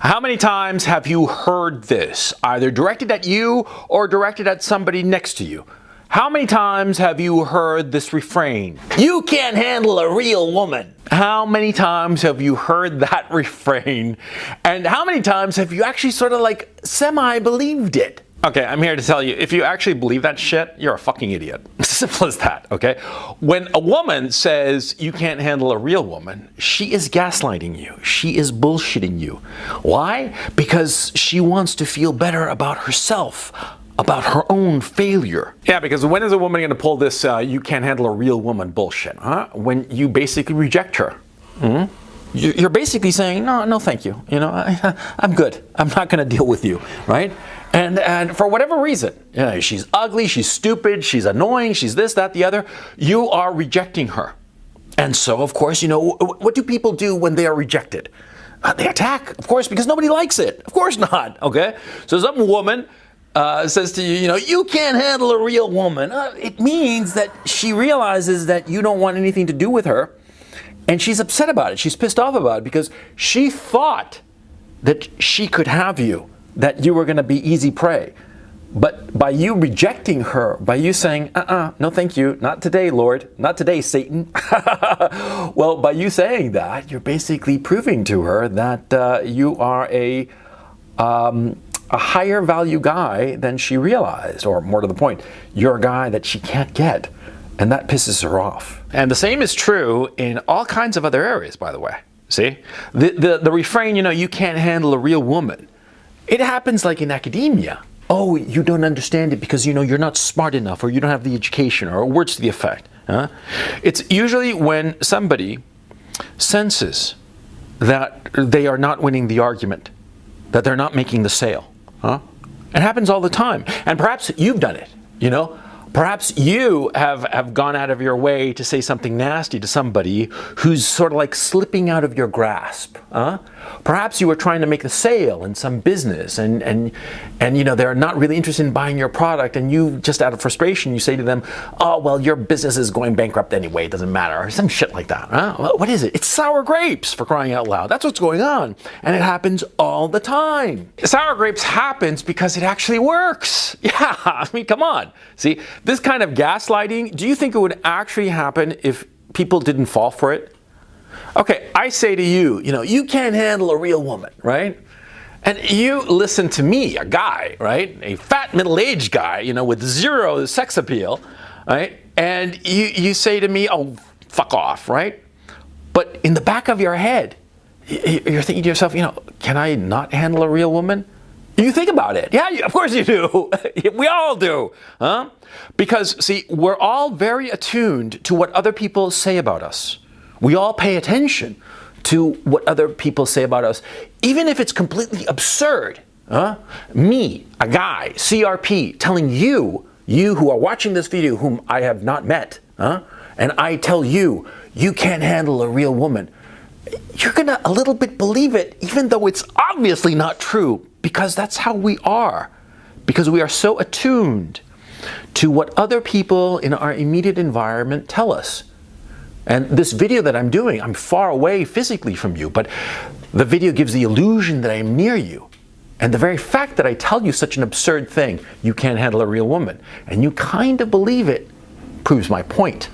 How many times have you heard this, either directed at you or directed at somebody next to you? How many times have you heard this refrain? You can't handle a real woman. How many times have you heard that refrain? And how many times have you actually sort of like semi-believed it? Okay, I'm here to tell you, if you actually believe that shit, you're a fucking idiot. Simple as that, okay? When a woman says you can't handle a real woman, she is gaslighting you. She is bullshitting you. Why? Because she wants to feel better about herself, about her own failure. Yeah, because when is a woman going to pull this you can't handle a real woman bullshit, huh? When you basically reject her. You're basically saying, no, thank you. You know, I'm good. I'm not going to deal with you, right? And for whatever reason, you know, she's ugly, she's stupid, she's annoying, she's this, that, the other, you are rejecting her. And so, of course, you know, what do people do when they are rejected? They attack, of course, because nobody likes it. Of course not, okay? So some woman says to you, you know, you can't handle a real woman. It means that she realizes that you don't want anything to do with her, and she's upset about it. She's pissed off about it because she thought that she could have you, that you were going to be easy prey. But by you rejecting her, by you saying, no thank you, not today, Lord, not today, Satan. Well, by you saying that, you're basically proving to her that you are a higher value guy than she realized, or more to the point, you're a guy that she can't get, and that pisses her off. And the same is true in all kinds of other areas, by the way. See? The refrain, you know, you can't handle a real woman. It happens like in academia. Oh, you don't understand it because, you know, you're not smart enough, or you don't have the education, or words to the effect. Huh? It's usually when somebody senses that they are not winning the argument, that they're not making the sale. Huh? It happens all the time. And perhaps you've done it, you know. Perhaps you have gone out of your way to say something nasty to somebody who's sort of like slipping out of your grasp. Perhaps you were trying to make a sale in some business and you know, they're not really interested in buying your product, and you just out of frustration, you say to them, oh, well, your business is going bankrupt anyway, it doesn't matter, or some shit like that. Well, what is it? It's sour grapes, for crying out loud. That's what's going on. And it happens all the time. Sour grapes happens because it actually works. Yeah, I mean, come on. See? This kind of gaslighting, do you think it would actually happen if people didn't fall for it? Okay, I say to you, you know, you can't handle a real woman, right? And you listen to me, a guy, right? A fat middle-aged guy, you know, with zero sex appeal, right? And you say to me, oh, fuck off, right? But in the back of your head, you're thinking to yourself, you know, can I not handle a real woman? You think about it. Yeah, of course you do. We all do. Huh? Because, see, we're all very attuned to what other people say about us. We all pay attention to what other people say about us, even if it's completely absurd. Me, a guy, CRP, telling you who are watching this video whom I have not met, and I tell you, you can't handle a real woman. You're gonna a little bit believe it, even though it's obviously not true, because that's how we are. Because we are so attuned to what other people in our immediate environment tell us. And this video that I'm doing, I'm far away physically from you, but the video gives the illusion that I'm near you. And the very fact that I tell you such an absurd thing, you can't handle a real woman, and you kind of believe it, proves my point.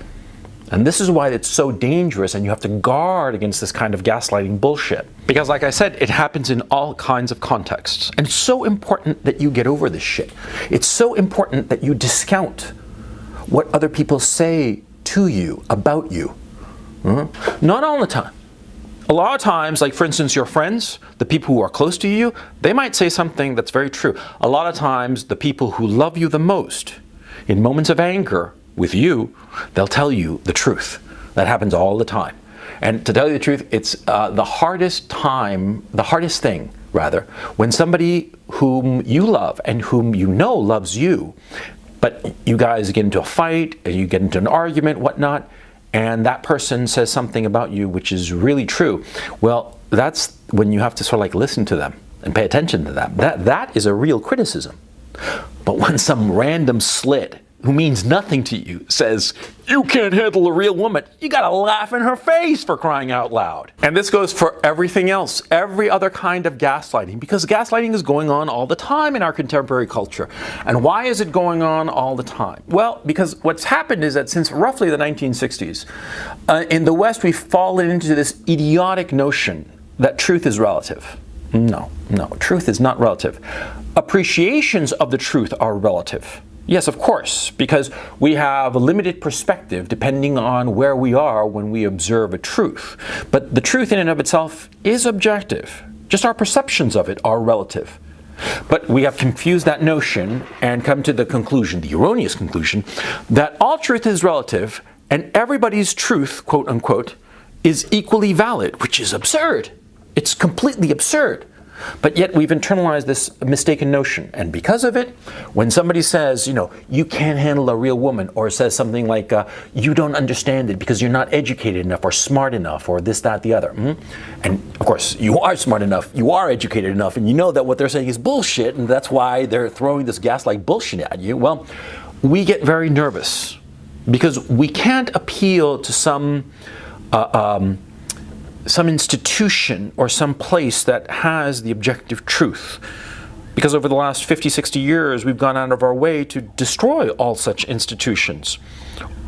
And this is why it's so dangerous, and you have to guard against this kind of gaslighting bullshit. Because like I said, it happens in all kinds of contexts. And it's so important that you get over this shit. It's so important that you discount what other people say to you, about you. Not all the time. A lot of times, like for instance, your friends, the people who are close to you, they might say something that's very true. A lot of times, the people who love you the most, in moments of anger with you, they'll tell you the truth. That happens all the time. And to tell you the truth, it's the hardest thing, rather, when somebody whom you love and whom you know loves you, but you guys get into a fight, and you get into an argument, whatnot, and that person says something about you which is really true. Well, that's when you have to sort of like listen to them and pay attention to them. That is a real criticism. But when some random slit who means nothing to you, says, "You can't handle a real woman," you gotta laugh in her face, for crying out loud. And this goes for everything else, every other kind of gaslighting, because gaslighting is going on all the time in our contemporary culture. And why is it going on all the time? Well, because what's happened is that since roughly the 1960s, in the West, we've fallen into this idiotic notion that truth is relative. No, truth is not relative. Appreciations of the truth are relative. Yes, of course, because we have a limited perspective depending on where we are when we observe a truth. But the truth in and of itself is objective. Just our perceptions of it are relative. But we have confused that notion and come to the conclusion, the erroneous conclusion, that all truth is relative and everybody's truth, quote unquote, is equally valid, which is absurd. It's completely absurd. But yet we've internalized this mistaken notion. And because of it, when somebody says, you can't handle a real woman, or says something like, you don't understand it because you're not educated enough or smart enough or this, that, the other. And of course, you are smart enough, you are educated enough, and you know that what they're saying is bullshit, and that's why they're throwing this gaslight bullshit at you. Well, we get very nervous because we can't appeal to some institution or some place that has the objective truth. Because over the last 50, 60 years, we've gone out of our way to destroy all such institutions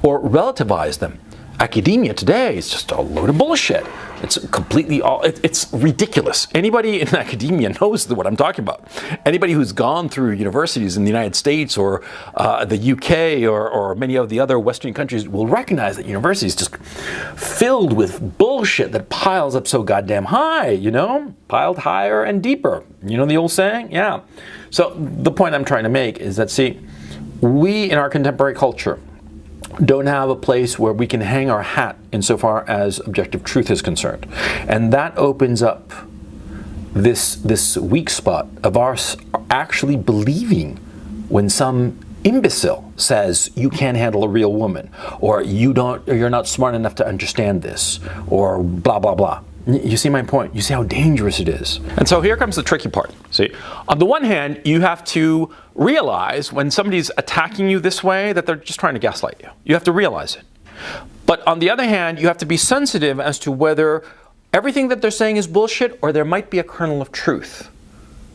or relativize them. Academia today is just a load of bullshit. It's completely it's ridiculous. Anybody in academia knows what I'm talking about. Anybody who's gone through universities in the United States or the UK or many of the other Western countries will recognize that university is just filled with bullshit that piles up so goddamn high, piled higher and deeper. You know the old saying? Yeah. So the point I'm trying to make is that, see, we in our contemporary culture don't have a place where we can hang our hat insofar as objective truth is concerned. And that opens up this weak spot of ours actually believing when some imbecile says you can't handle a real woman, or you're not smart enough to understand this, or blah blah blah. You see my point? You see how dangerous it is? And so here comes the tricky part. See, on the one hand, you have to realize when somebody's attacking you this way that they're just trying to gaslight you. You have to realize it. But on the other hand, you have to be sensitive as to whether everything that they're saying is bullshit or there might be a kernel of truth.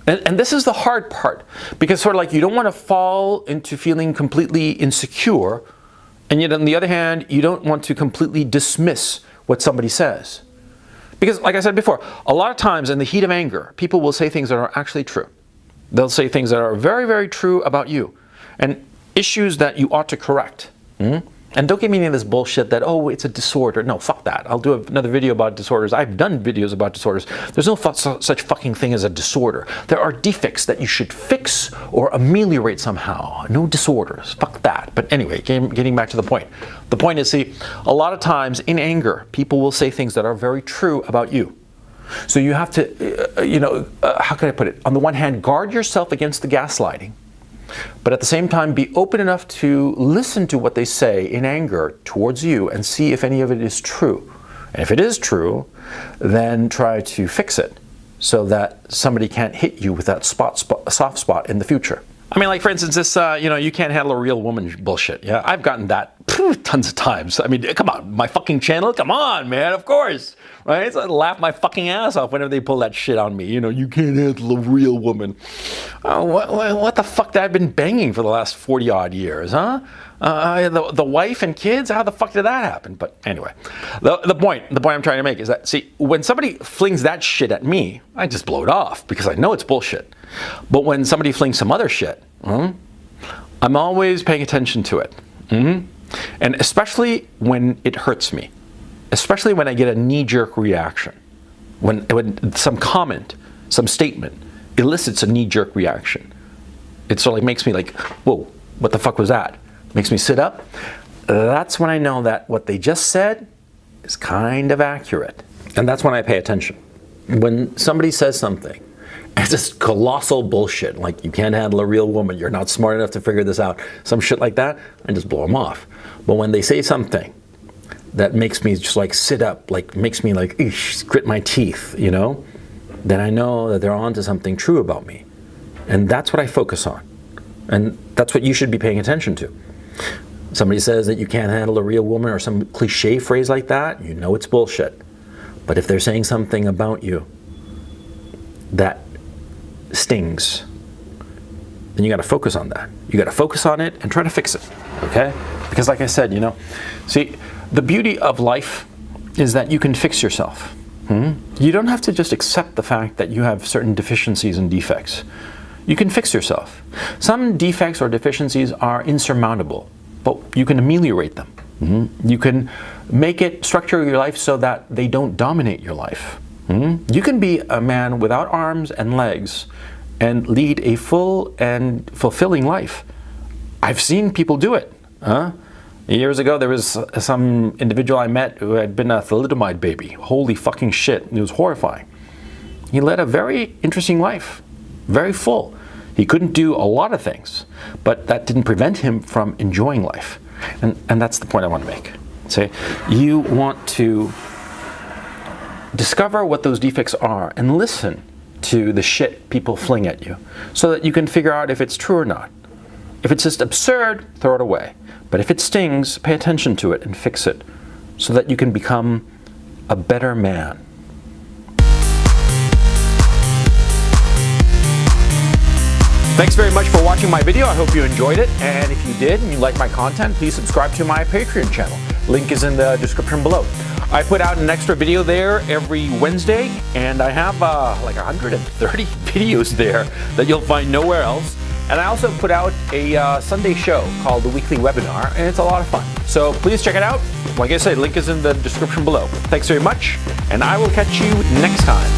And this is the hard part, because sort of like you don't want to fall into feeling completely insecure, and yet on the other hand, you don't want to completely dismiss what somebody says. Because, like I said before, a lot of times in the heat of anger, people will say things that are actually true. They'll say things that are very, very true about you, and issues that you ought to correct. And don't give me any of this bullshit that, oh, it's a disorder. No, fuck that. I'll do another video about disorders. I've done videos about disorders. There's no such fucking thing as a disorder. There are defects that you should fix or ameliorate somehow. No disorders. Fuck that. But anyway, getting back to the point. The point is, see, a lot of times in anger, people will say things that are very true about you. So you have to, how can I put it? On the one hand, guard yourself against the gaslighting. But at the same time, be open enough to listen to what they say in anger towards you and see if any of it is true. And if it is true, then try to fix it so that somebody can't hit you with that soft spot in the future. I mean, like, for instance, this, you can't handle a real woman bullshit. Yeah, I've gotten that tons of times. I mean, come on, my fucking channel? Come on, man, of course. Right? So I laugh my fucking ass off whenever they pull that shit on me. You can't handle a real woman. What the fuck that I've been banging for the last 40 odd years, huh? The wife and kids? How the fuck did that happen? But anyway, the point I'm trying to make is that, see, when somebody flings that shit at me, I just blow it off because I know it's bullshit. But when somebody flings some other shit, I'm always paying attention to it. And especially when it hurts me. Especially when I get a knee-jerk reaction. When some comment, some statement elicits a knee-jerk reaction. It sort of makes me like, whoa, what the fuck was that? Makes me sit up. That's when I know that what they just said is kind of accurate. And that's when I pay attention. When somebody says something, it's just colossal bullshit, like you can't handle a real woman, you're not smart enough to figure this out, some shit like that, I just blow them off. But when they say something that makes me just like sit up, like makes me like grit my teeth, then I know that they're onto something true about me. And that's what I focus on. And that's what you should be paying attention to. Somebody says that you can't handle a real woman or some cliche phrase like that, you know it's bullshit. But if they're saying something about you that stings, then you got to focus on that. You got to focus on it and try to fix it, okay? Because like I said, you know, see, the beauty of life is that you can fix yourself. You don't have to just accept the fact that you have certain deficiencies and defects. You can fix yourself. Some defects or deficiencies are insurmountable, but you can ameliorate them. You can make it, structure your life so that they don't dominate your life. You can be a man without arms and legs and lead a full and fulfilling life. I've seen people do it. Years ago, there was some individual I met who had been a thalidomide baby. Holy fucking shit. It was horrifying. He led a very interesting life, very full. He couldn't do a lot of things, but that didn't prevent him from enjoying life. And that's the point I want to make. See, you want to discover what those defects are and listen to the shit people fling at you so that you can figure out if it's true or not. If it's just absurd, throw it away. But if it stings, pay attention to it and fix it so that you can become a better man. Thanks very much for watching my video. I hope you enjoyed it. And if you did and you like my content, please subscribe to my Patreon channel. Link is in the description below. I put out an extra video there every Wednesday, and I have like 130 videos there that you'll find nowhere else. And I also put out a Sunday show called the Weekly Webinar, and it's a lot of fun. So please check it out. Like I said, link is in the description below. Thanks very much, and I will catch you next time.